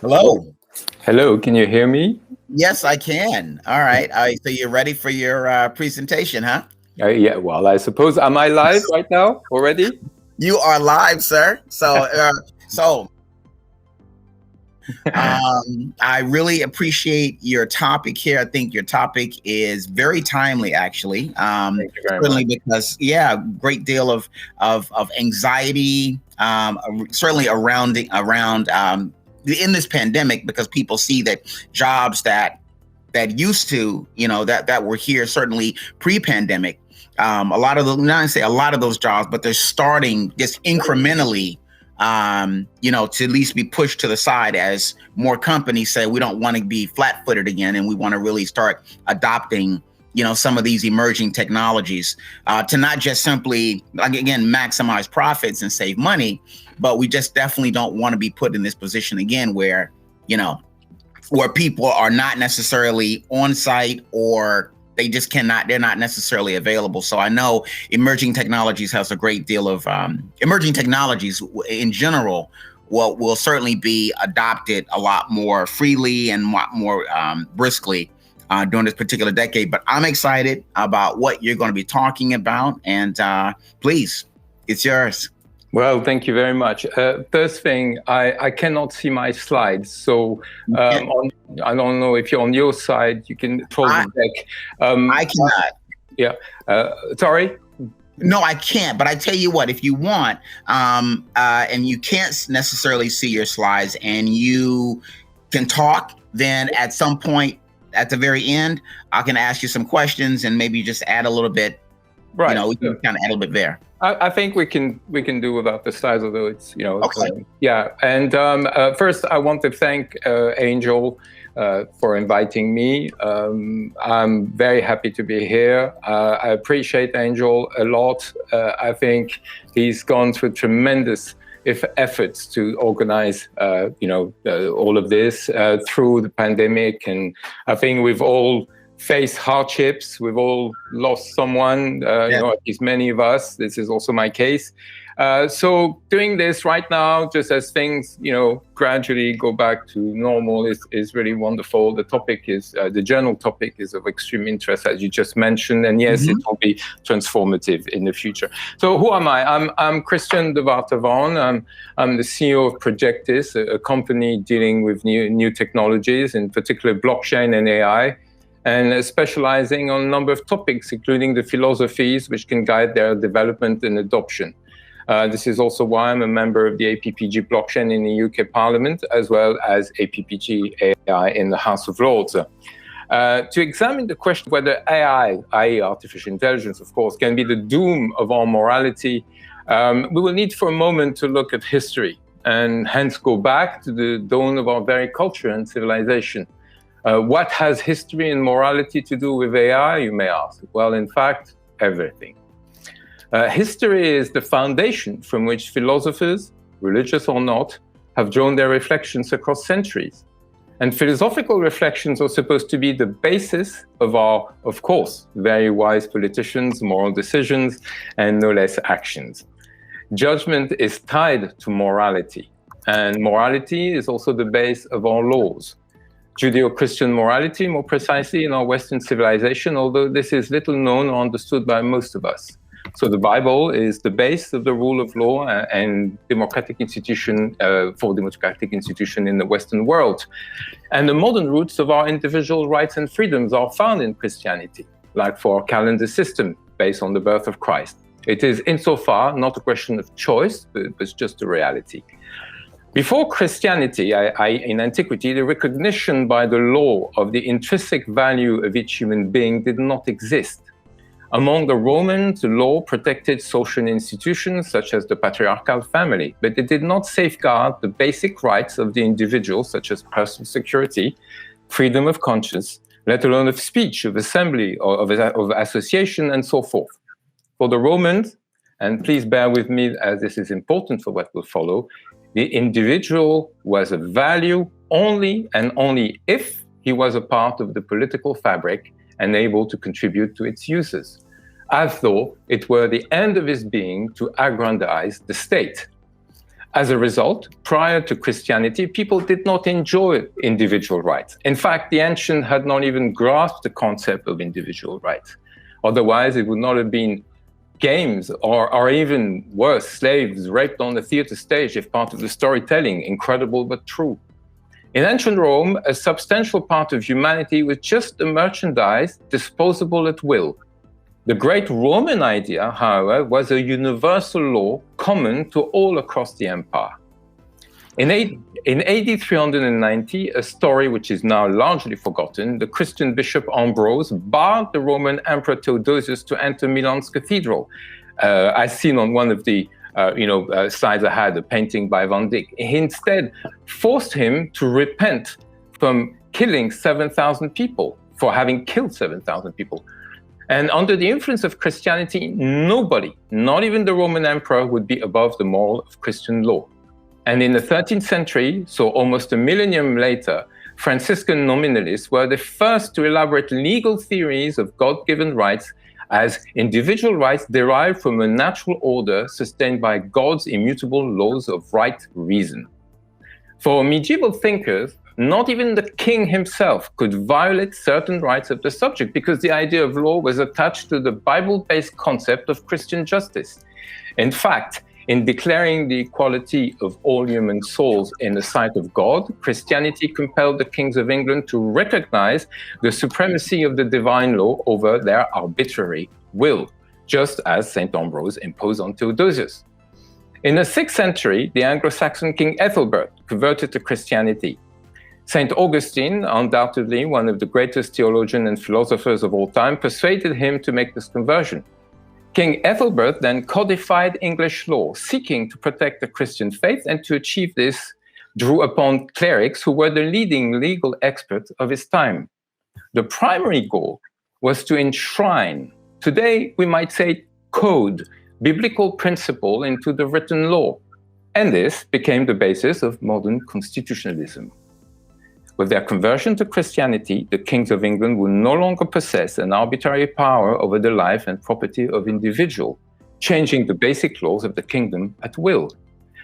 Hello. Hello, can you hear me? Yes, I can. All right. So you're ready for your presentation, huh? Yeah, well, I suppose, am I live right now already? You are live, sir. So I really appreciate your topic here. I think your topic is very timely, actually. Thank you very Certainly much. because, yeah, great deal of anxiety, certainly around in this pandemic, because people see that jobs that used to, that were here certainly pre-pandemic. A lot of not say a lot of those jobs, but they're starting just incrementally, to at least be pushed to the side as more companies say we don't want to be flat-footed again, and we want to really start adopting, some of these emerging technologies to not just simply, again, maximize profits and save money, but we just definitely don't want to be put in this position again where, where people are not necessarily on site, or they're not necessarily available. So I know emerging technologies has a great deal of emerging technologies in general will certainly be adopted a lot more freely and more briskly during this particular decade. But I'm excited about what you're going to be talking about, and please, it's yours. Well, thank you very much. First thing, I cannot see my slides, so I don't know if you're on your side, you can pull the deck. I cannot. Yeah. Sorry? No, I can't. But I tell you what, if you want, and you can't necessarily see your slides and you can talk, then at some point at the very end, I can ask you some questions and maybe just add a little bit. Right. We can kind of add a little bit there. I think we can do without the slides, although it's, Okay. Yeah. And first, I want to thank Angel for inviting me. I'm very happy to be here. I appreciate Angel a lot. I think he's gone through tremendous efforts to organize, all of this through the pandemic. And I think we've all face hardships. We've all lost someone, at least many of us. This is also my case. So doing this right now, just as things, gradually go back to normal is really wonderful. The topic is, the general topic is of extreme interest, as you just mentioned. And yes, it will be transformative in the future. So who am I? I'm Christian de Vartavan. I'm the CEO of Projectis, a company dealing with new technologies, in particular blockchain and AI, and specializing on a number of topics, including the philosophies which can guide their development and adoption. This is also why I'm a member of the APPG blockchain in the UK Parliament, as well as APPG AI in the House of Lords. To examine the question whether AI, i.e. artificial intelligence, of course, can be the doom of our morality, we will need for a moment to look at history, and hence go back to the dawn of our very culture and civilization. What has history and morality to do with AI, you may ask? Well, in fact, everything. History is the foundation from which philosophers, religious or not, have drawn their reflections across centuries. And philosophical reflections are supposed to be the basis of our, of course, very wise politicians' moral decisions and no less actions. Judgment is tied to morality, and morality is also the base of our laws. Judeo-Christian morality, more precisely, in our Western civilization, although this is little known or understood by most of us. So the Bible is the base of the rule of law and democratic institution for democratic institution in the Western world. And the modern roots of our individual rights and freedoms are found in Christianity, like for our calendar system based on the birth of Christ. It is insofar not a question of choice, but it's just a reality. Before Christianity, in antiquity, the recognition by the law of the intrinsic value of each human being did not exist. Among the Romans, the law protected social institutions such as the patriarchal family, but it did not safeguard the basic rights of the individual, such as personal security, freedom of conscience, let alone of speech, of assembly, or of association, and so forth. For the Romans, and please bear with me as this is important for what will follow, the individual was a value only and only if he was a part of the political fabric and able to contribute to its uses, as though it were the end of his being to aggrandize the state. As a result, prior to Christianity, people did not enjoy individual rights. In fact, the ancients had not even grasped the concept of individual rights. Otherwise, it would not have been games or even worse, slaves raped on the theater stage if part of the storytelling, incredible but true. In ancient Rome, a substantial part of humanity was just a merchandise disposable at will. The great Roman idea, however, was a universal law common to all across the empire. In AD 390, a story which is now largely forgotten, the Christian bishop Ambrose barred the Roman Emperor Theodosius to enter Milan's cathedral. As seen on one of the slides I had, a painting by Van Dyck. He instead forced him to repent from killing 7,000 people, for having killed 7,000 people. And under the influence of Christianity, nobody, not even the Roman emperor, would be above the moral of Christian law. And in the 13th century, so almost a millennium later, Franciscan nominalists were the first to elaborate legal theories of God-given rights as individual rights derived from a natural order sustained by God's immutable laws of right reason. For medieval thinkers, not even the king himself could violate certain rights of the subject because the idea of law was attached to the Bible-based concept of Christian justice. In fact, in declaring the equality of all human souls in the sight of God, Christianity compelled the kings of England to recognize the supremacy of the divine law over their arbitrary will, just as St. Ambrose imposed on Theodosius. In the 6th century, the Anglo-Saxon king Ethelbert converted to Christianity. St. Augustine, undoubtedly one of the greatest theologians and philosophers of all time, persuaded him to make this conversion. King Ethelbert then codified English law, seeking to protect the Christian faith, and to achieve this, drew upon clerics who were the leading legal experts of his time. The primary goal was to enshrine, today we might say code, biblical principle into the written law, and this became the basis of modern constitutionalism. With their conversion to Christianity, the kings of England would no longer possess an arbitrary power over the life and property of individuals, changing the basic laws of the kingdom at will.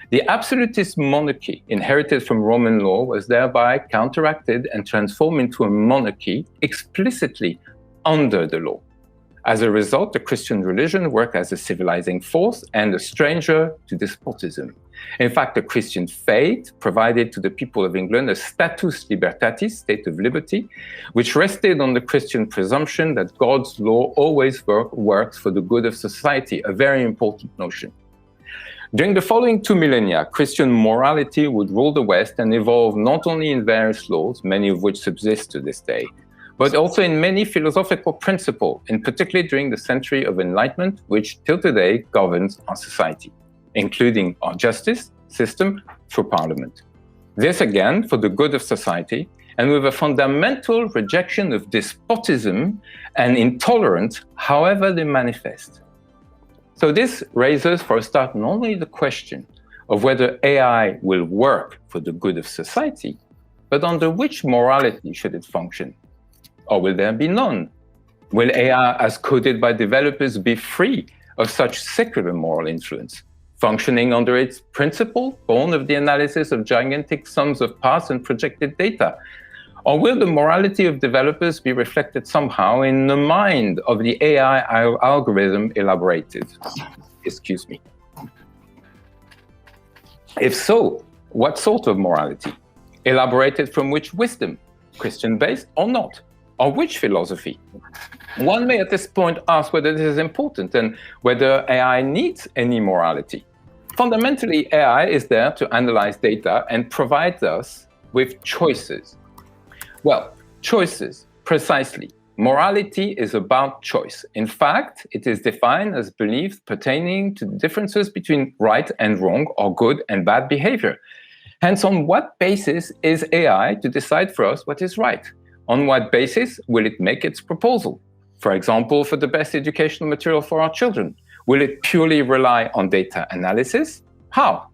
The absolutist monarchy inherited from Roman law was thereby counteracted and transformed into a monarchy explicitly under the law. As a result, the Christian religion worked as a civilizing force and a stranger to despotism. In fact, the Christian faith provided to the people of England a status libertatis, state of liberty, which rested on the Christian presumption that God's law always works for the good of society, a very important notion. During the following 2 millennia, Christian morality would rule the West and evolve not only in various laws, many of which subsist to this day, but also in many philosophical principles, and particularly during the century of enlightenment, which till today governs our society, including our justice system through parliament. This again for the good of society, and with a fundamental rejection of despotism and intolerance, however they manifest. So this raises, for a start, not only the question of whether AI will work for the good of society, but under which morality should it function? Or will there be none? Will AI, as coded by developers, be free of such secular moral influence, functioning under its principle, born of the analysis of gigantic sums of past and projected data? Or will the morality of developers be reflected somehow in the mind of the AI algorithm elaborated? Excuse me. If so, what sort of morality? Elaborated from which wisdom? Christian-based or not? Or which philosophy? One may at this point ask whether this is important and whether AI needs any morality. Fundamentally, AI is there to analyze data and provide us with choices. Well, choices, precisely. Morality is about choice. In fact, it is defined as beliefs pertaining to differences between right and wrong or good and bad behavior. Hence, on what basis is AI to decide for us what is right? On what basis will it make its proposal? For example, for the best educational material for our children. Will it purely rely on data analysis? How?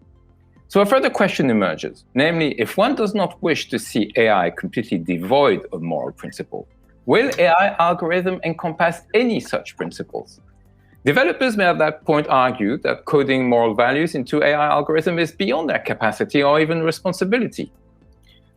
So a further question emerges, namely, if one does not wish to see AI completely devoid of moral principle, will AI algorithm encompass any such principles? Developers may at that point argue that coding moral values into AI algorithm is beyond their capacity or even responsibility.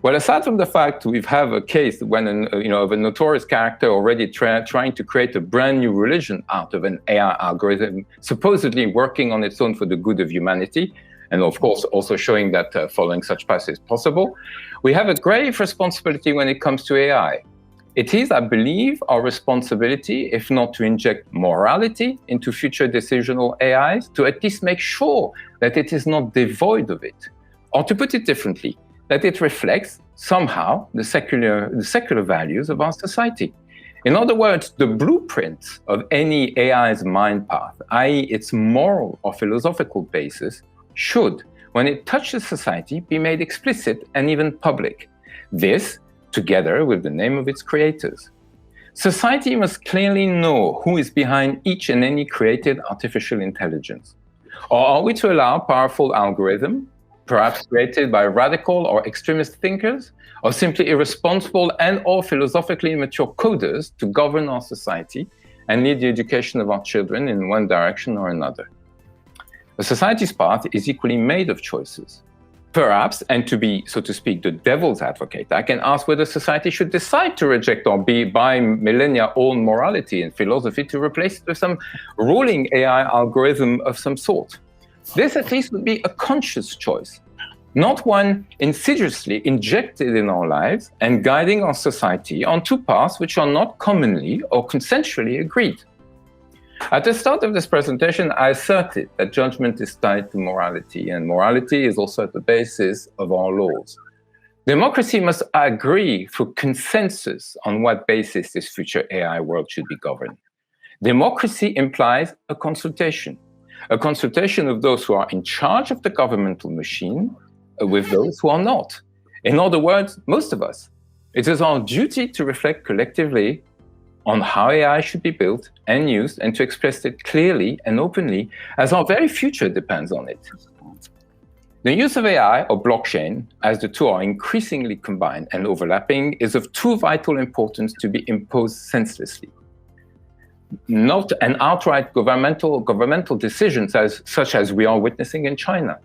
Well, aside from the fact we have a case when of a notorious character already trying to create a brand new religion out of an AI algorithm, supposedly working on its own for the good of humanity, and of course also showing that following such paths is possible, we have a grave responsibility when it comes to AI. It is, I believe, our responsibility, if not to inject morality into future decisional AIs, to at least make sure that it is not devoid of it. Or to put it differently, that it reflects somehow the secular values of our society. In other words, the blueprint of any AI's mind path, i.e. its moral or philosophical basis, should, when it touches society, be made explicit and even public. This, together with the name of its creators. Society must clearly know who is behind each and any created artificial intelligence. Or are we to allow powerful algorithm, perhaps created by radical or extremist thinkers, or simply irresponsible and or philosophically immature coders to govern our society and lead the education of our children in one direction or another? A society's path is equally made of choices. Perhaps, and to be, so to speak, the devil's advocate, I can ask whether society should decide to reject or buy millennia-old morality and philosophy to replace it with some ruling AI algorithm of some sort. This at least would be a conscious choice, not one insidiously injected in our lives and guiding our society on two paths which are not commonly or consensually agreed. At the start of this presentation, I asserted that judgment is tied to morality, and morality is also at the basis of our laws. Democracy must agree through consensus on what basis this future AI world should be governed. Democracy implies a consultation of those who are in charge of the governmental machine with those who are not. In other words, most of us. It is our duty to reflect collectively on how AI should be built and used, and to express it clearly and openly, as our very future depends on it. The use of AI or blockchain, as the two are increasingly combined and overlapping, is of too vital importance to be imposed senselessly. Not an outright governmental decisions such as we are witnessing in China.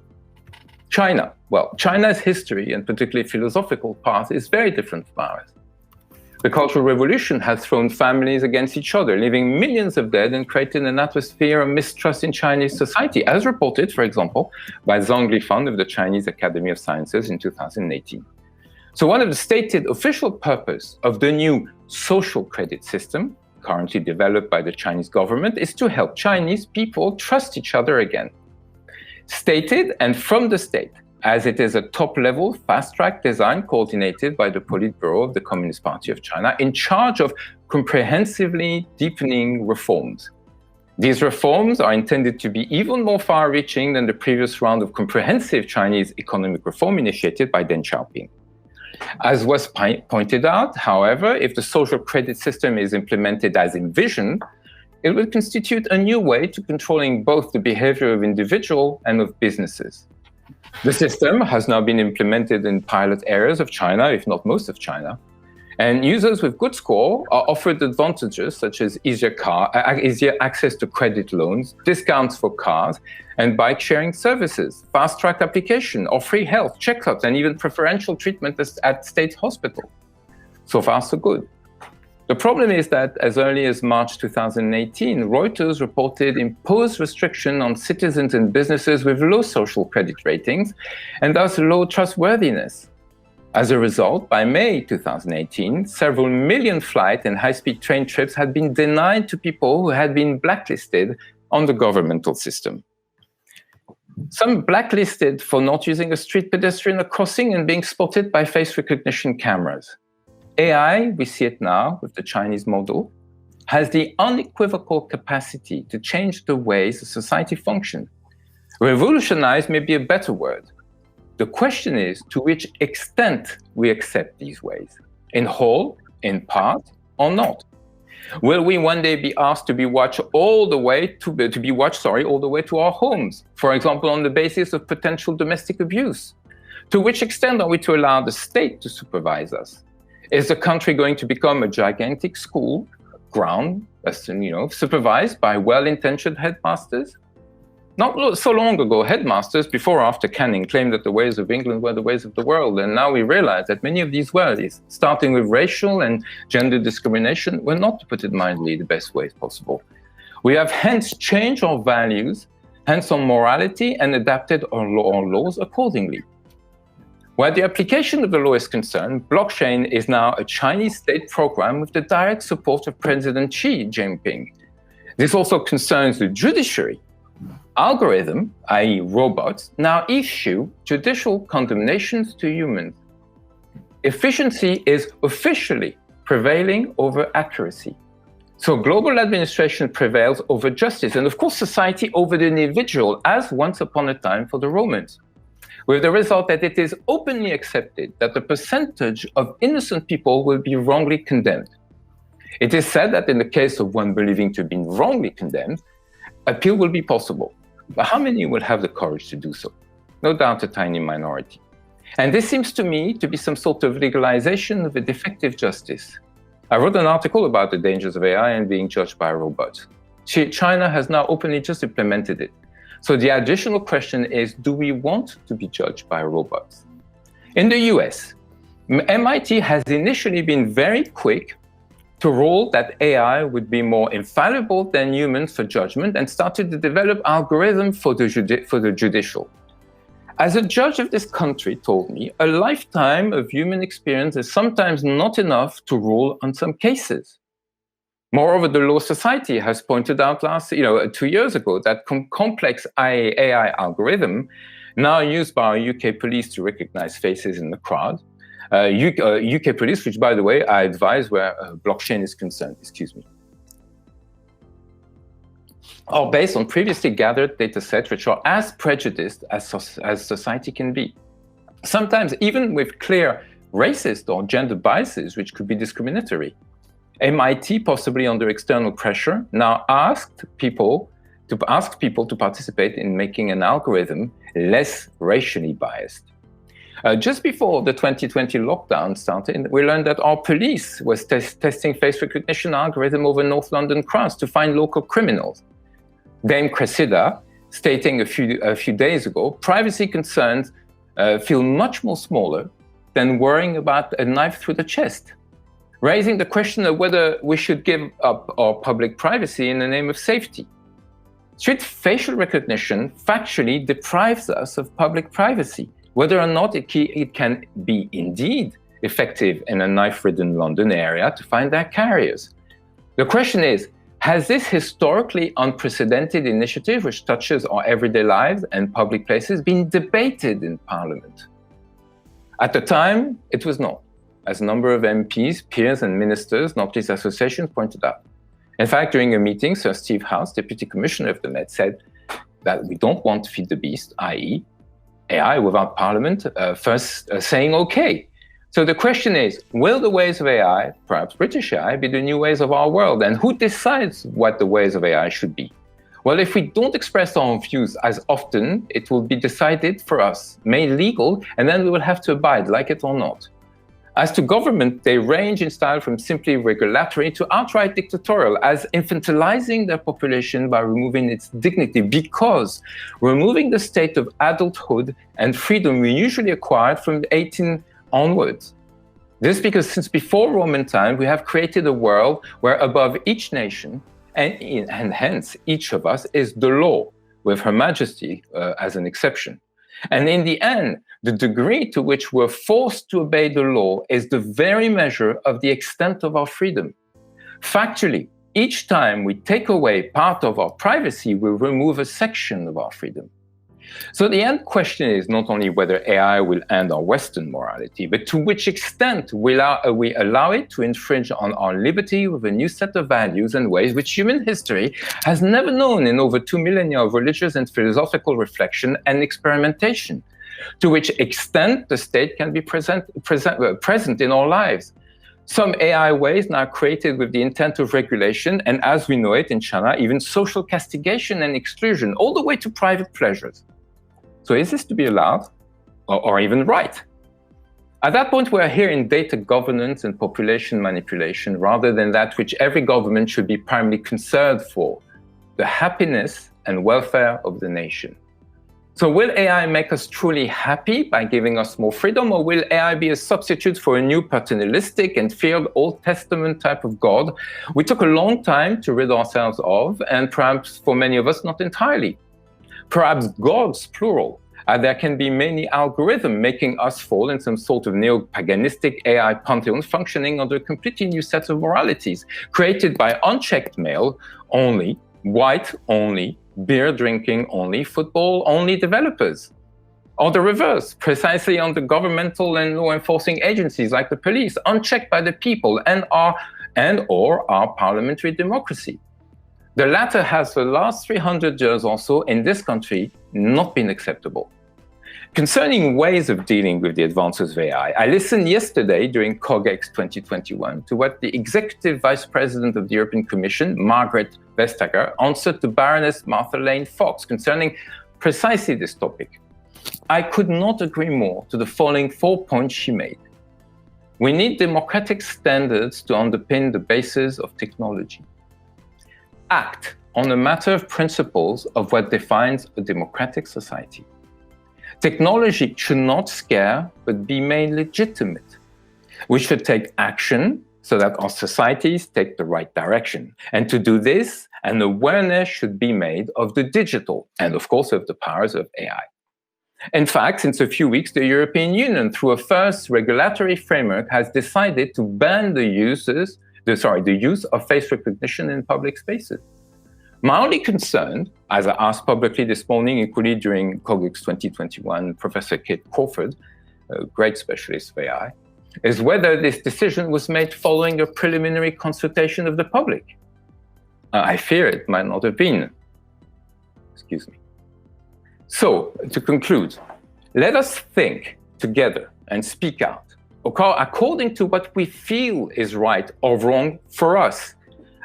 China's history, and particularly philosophical path, is very different from ours. The Cultural Revolution has thrown families against each other, leaving millions of dead and created an atmosphere of mistrust in Chinese society, as reported, for example, by Zhang Lifan of the Chinese Academy of Sciences in 2018. So one of the stated official purpose of the new social credit system, currently developed by the Chinese government, is to help Chinese people trust each other again. Stated and from the state, as it is a top-level, fast-track design coordinated by the Politburo of the Communist Party of China, in charge of comprehensively deepening reforms. These reforms are intended to be even more far-reaching than the previous round of comprehensive Chinese economic reform initiated by Deng Xiaoping. As was pointed out, however, if the social credit system is implemented as envisioned, it will constitute a new way to controlling both the behavior of individuals and of businesses. The system has now been implemented in pilot areas of China, if not most of China, and users with good score are offered advantages such as easier access to credit loans, discounts for cars and bike sharing services, fast-track application or free health checkups, and even preferential treatment at state hospital. So far, so good. The problem is that as early as March 2018, Reuters reported imposed restriction on citizens and businesses with low social credit ratings and thus low trustworthiness. As a result, by May 2018, several million flight and high-speed train trips had been denied to people who had been blacklisted on the governmental system. Some blacklisted for not using a street pedestrian crossing and being spotted by face recognition cameras. AI, we see it now with the Chinese model, has the unequivocal capacity to change the ways a society functions. Revolutionize may be a better word. The question is to which extent we accept these ways, in whole, in part, or not. Will we one day be asked to be watched all the way to our homes, for example, on the basis of potential domestic abuse? To which extent are we to allow the state to supervise us? Is the country going to become a gigantic school ground supervised by well-intentioned headmasters. Not so long ago, headmasters, before or after Canning, claimed that the ways of England were the ways of the world. And now we realize that many of these ways, starting with racial and gender discrimination, were not, to put it mildly, the best ways possible. We have hence changed our values, hence our morality, and adapted our laws accordingly. Where the application of the law is concerned, blockchain is now a Chinese state program with the direct support of President Xi Jinping. This also concerns the judiciary. Algorithm, i.e. robots, now issue judicial condemnations to humans. Efficiency is officially prevailing over accuracy. So global administration prevails over justice, and of course society over the individual, as once upon a time for the Romans, with the result that it is openly accepted that the percentage of innocent people will be wrongly condemned. It is said that in the case of one believing to have been wrongly condemned, appeal will be possible. But how many will have the courage to do so? No doubt a tiny minority. And this seems to me to be some sort of legalization of a defective justice. I wrote an article about the dangers of AI and being judged by robots. China has now openly just implemented it. So the additional question is, do we want to be judged by robots? In the US, MIT has initially been very quick to rule that AI would be more infallible than humans for judgment and started to develop algorithms for the judicial. As a judge of this country told me, a lifetime of human experience is sometimes not enough to rule on some cases. Moreover, the Law Society has pointed out 2 years ago that complex AI algorithm now used by UK police to recognize faces in the crowd, UK police, which, by the way, I advise where blockchain is concerned, are based on previously gathered data sets which are as prejudiced as society can be. Sometimes even with clear racist or gender biases, which could be discriminatory. MIT, possibly under external pressure, now asked people to participate in making an algorithm less racially biased. Just before the 2020 lockdown started, we learned that our police was testing face recognition algorithm over North London crowds to find local criminals. Dame Cressida, stating a few days ago, privacy concerns feel much more smaller than worrying about a knife through the chest, raising the question of whether we should give up our public privacy in the name of safety. Street facial recognition factually deprives us of public privacy, whether or not it can be indeed effective in a knife-ridden London area to find their carriers. The question is, has this historically unprecedented initiative, which touches our everyday lives and public places, been debated in Parliament? At the time, it was not, as a number of MPs, peers and ministers, not least associations, pointed out. In fact, during a meeting, Sir Steve House, Deputy Commissioner of the Met, said that we don't want to feed the beast, i.e. AI, without Parliament first saying okay. So the question is, will the ways of AI, perhaps British AI, be the new ways of our world? And who decides what the ways of AI should be? Well, if we don't express our views as often, it will be decided for us, made legal, and then we will have to abide, like it or not. As to government, they range in style from simply regulatory to outright dictatorial, as infantilizing their population by removing its dignity, because removing the state of adulthood and freedom we usually acquired from 18 onwards. This because since before Roman time, we have created a world where above each nation, and hence each of us, is the law, with Her Majesty as an exception. And in the end, the degree to which we're forced to obey the law is the very measure of the extent of our freedom. Factually, each time we take away part of our privacy, we remove a section of our freedom. So the end question is not only whether AI will end our Western morality, but to which extent we allow it to infringe on our liberty with a new set of values and ways which human history has never known in over 2 millennia of religious and philosophical reflection and experimentation. To which extent the state can be present in our lives. Some AI ways now created with the intent of regulation, and as we know it in China, even social castigation and exclusion, all the way to private pleasures. So is this to be allowed or even right? At that point, we're here in data governance and population manipulation rather than that which every government should be primarily concerned for, the happiness and welfare of the nation. So will AI make us truly happy by giving us more freedom, or will AI be a substitute for a new paternalistic and feared Old Testament type of God we took a long time to rid ourselves of, and perhaps for many of us, not entirely? Perhaps gods, plural. There can be many algorithms making us fall in some sort of neo-paganistic AI pantheon functioning under a completely new set of moralities, created by unchecked male only, white only, beer drinking only, football only developers. Or the reverse, precisely under governmental and law enforcing agencies like the police, unchecked by the people or our parliamentary democracy. The latter has for the last 300 years or so in this country not been acceptable. Concerning ways of dealing with the advances of AI, I listened yesterday during COGEX 2021 to what the Executive Vice President of the European Commission, Margaret Vestager, answered to Baroness Martha Lane Fox concerning precisely this topic. I could not agree more to the following 4 points she made. We need democratic standards to underpin the basis of technology. Act on a matter of principles of what defines a democratic society. Technology should not scare, but be made legitimate. We should take action so that our societies take the right direction. And to do this, an awareness should be made of the digital and, of course, of the powers of AI. In fact, since a few weeks, the European Union, through a first regulatory framework, has decided to ban the use of face recognition in public spaces. My only concern, as I asked publicly this morning, equally during COGEX 2021, Professor Kate Crawford, a great specialist of AI, is whether this decision was made following a preliminary consultation of the public. I fear it might not have been. Excuse me. So, to conclude, let us think together and speak out, according to what we feel is right or wrong for us,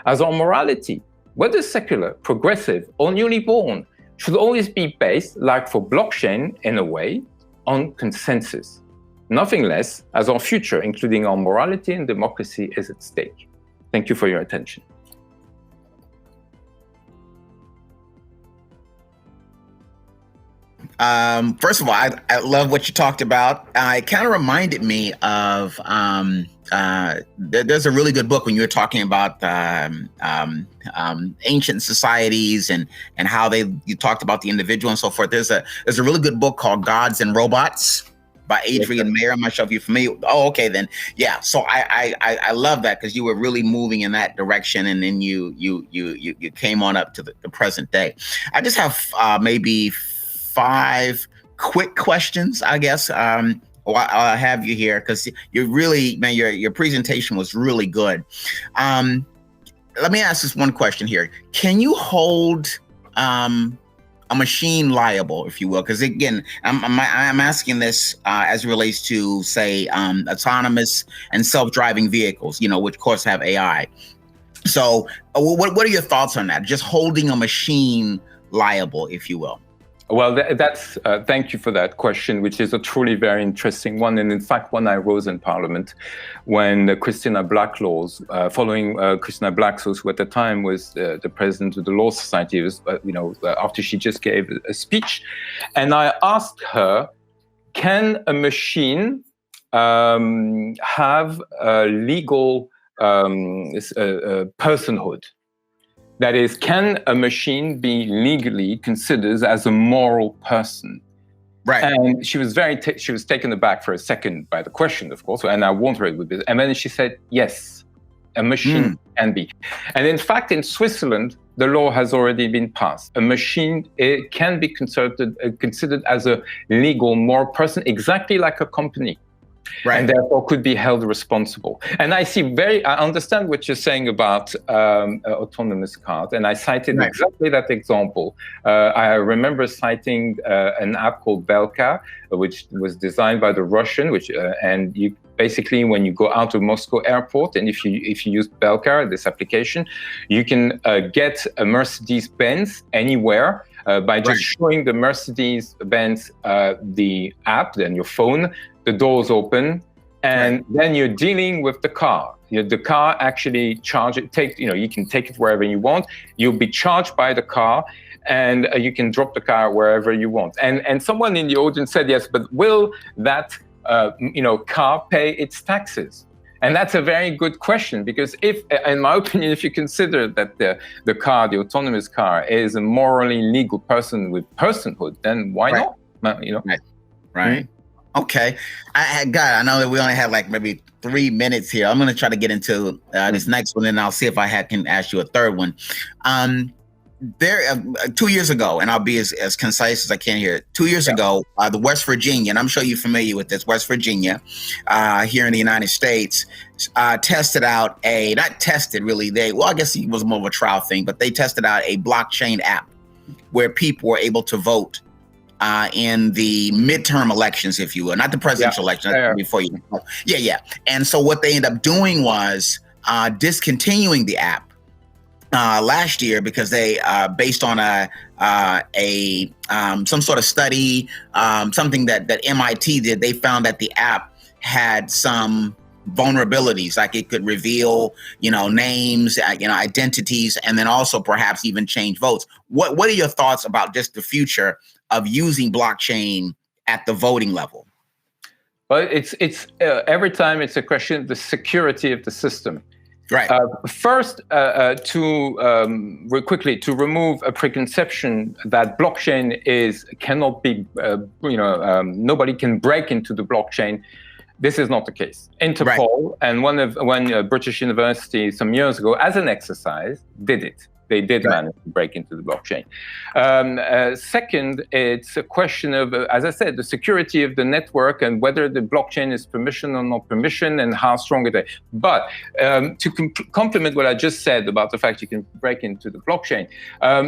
as our morality, whether secular, progressive, or newly born, should always be based, like for blockchain in a way, on consensus. Nothing less, as our future, including our morality and democracy, is at stake. Thank you for your attention. First of all, I love what you talked about. It kind of reminded me of there's a really good book when you were talking about ancient societies and how you talked about the individual and so forth. There's a really good book called Gods and Robots by Adrian Mayer. I'm not sure if you're familiar. Oh, okay, then yeah. So I love that because you were really moving in that direction, and then you came on up to the present day. I just have maybe 5 quick questions, I guess. I'll have you here because you're really, man, your presentation was really good. Let me ask this one question here. Can you hold a machine liable, if you will? Because again, I'm asking this as it relates to, say, autonomous and self-driving vehicles, which of course have AI. So what are your thoughts on that? Just holding a machine liable, if you will. Well, thank you for that question, which is a truly very interesting one. And in fact, one I rose in Parliament when Christina Blacklaw's, following Christina Blacklaw's, who at the time was the president of the Law Society, was, after she just gave a speech. And I asked her, can a machine have a legal personhood? That is, can a machine be legally considered as a moral person? Right. And she was she was taken aback for a second by the question, of course, and I warned her it would be. And then she said, yes, a machine can be. And in fact, in Switzerland, the law has already been passed. A machine can be considered as a legal moral person, exactly like a company. Right. And therefore could be held responsible. And I understand what you're saying about autonomous cars, and I cited exactly that example. I remember citing an app called Belka, which was designed by the Russian, and you basically, when you go out of Moscow airport, and if you use Belka, this application, you can get a Mercedes-Benz anywhere by just showing the Mercedes-Benz the app, then your phone. The doors open, and then you're dealing with the car. The car actually you can take it wherever you want. You'll be charged by the car, and you can drop the car wherever you want. And someone in the audience said, yes, but will that car pay its taxes? And that's a very good question, because in my opinion, if you consider that the autonomous car, is a morally legal person with personhood, then why not? Right. Okay. I know that we only have like maybe 3 minutes here. I'm going to try to get into this next one, and I'll see if I can ask you a third one. There 2 years ago, and I'll be as concise as I can here. 2 years ago, the West Virginia, and I'm sure you're familiar with this, West Virginia, here in the United States, tested out not tested really. I guess it was more of a trial thing, but they tested out a blockchain app where people were able to vote in the midterm elections, if you will, not the presidential election, before you. And so what they ended up doing was discontinuing the app last year, because they based on some sort of study, something that MIT did. They found that the app had some vulnerabilities, like it could reveal names, identities, and then also perhaps even change votes. What are your thoughts about just the future of using blockchain at the voting level? Well, it's every time it's a question of the security of the system. Right. First, quickly to remove a preconception that blockchain cannot be, nobody can break into the blockchain. This is not the case. Interpol and one British university some years ago, as an exercise, did it. They did manage to break into the blockchain. Second, it's a question of, as I said, the security of the network and whether the blockchain is permission or not permission and how strong it is. But to complement what I just said about the fact you can break into the blockchain,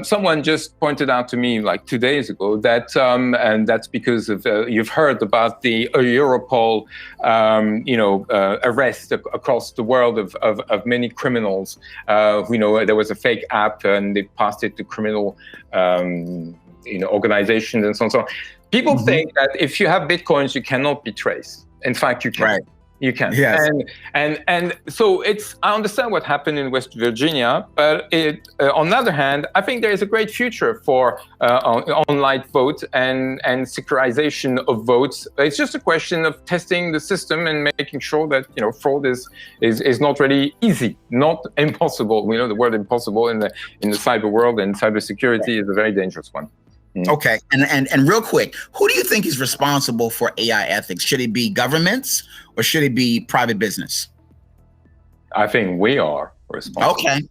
someone just pointed out to me like 2 days ago that, and that's because of you've heard about the Europol, arrest across the world of many criminals. There was a fake app, and they passed it to criminal organizations and so on. So people think that if you have bitcoins, you cannot be traced. In fact, you can. Right. You can. Yes. And so I understand what happened in West Virginia, but on the other hand, I think there is a great future for online vote and securitization of votes. It's just a question of testing the system and making sure that fraud is not really easy, not impossible. We know the word impossible in the cyber world, and cybersecurity is a very dangerous one. Okay, and real quick, who do you think is responsible for AI ethics? Should it be governments or should it be private business? I think we are responsible.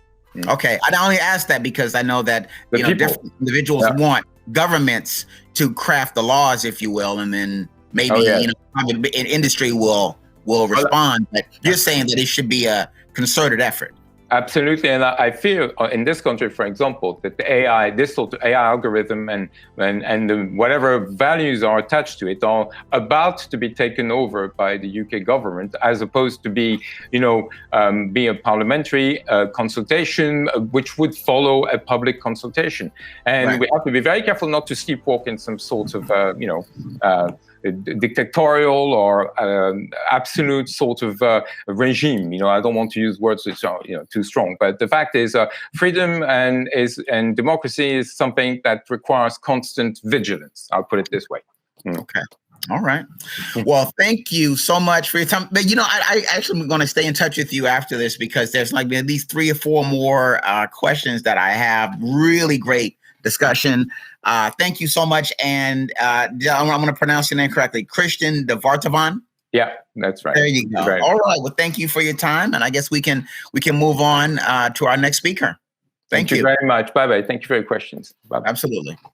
Okay. I only ask that because I know that different individuals want governments to craft the laws, if you will, and then maybe private industry will respond. But you're saying that it should be a concerted effort. Absolutely, and I feel in this country, for example, that this sort of AI algorithm and whatever values are attached to it are about to be taken over by the UK government, as opposed to be a parliamentary consultation, which would follow a public consultation. And we have to be very careful not to sleepwalk in some sort of dictatorial or absolute sort of regime. I don't want to use words which are too strong, but the fact is, freedom and democracy is something that requires constant vigilance. I'll put it this way. Okay. All right. Well, thank you so much for your time. But I actually am going to stay in touch with you after this, because there's like at least 3 or 4 more questions that I have. Really great discussion. Thank you so much. And I'm going to pronounce your name correctly. Christian de Vartavan. Yeah, that's right. There you go. Right. All right. Well, thank you for your time. And I guess we can move on to our next speaker. Thank you very much. Bye-bye. Thank you for your questions. Bye-bye. Absolutely.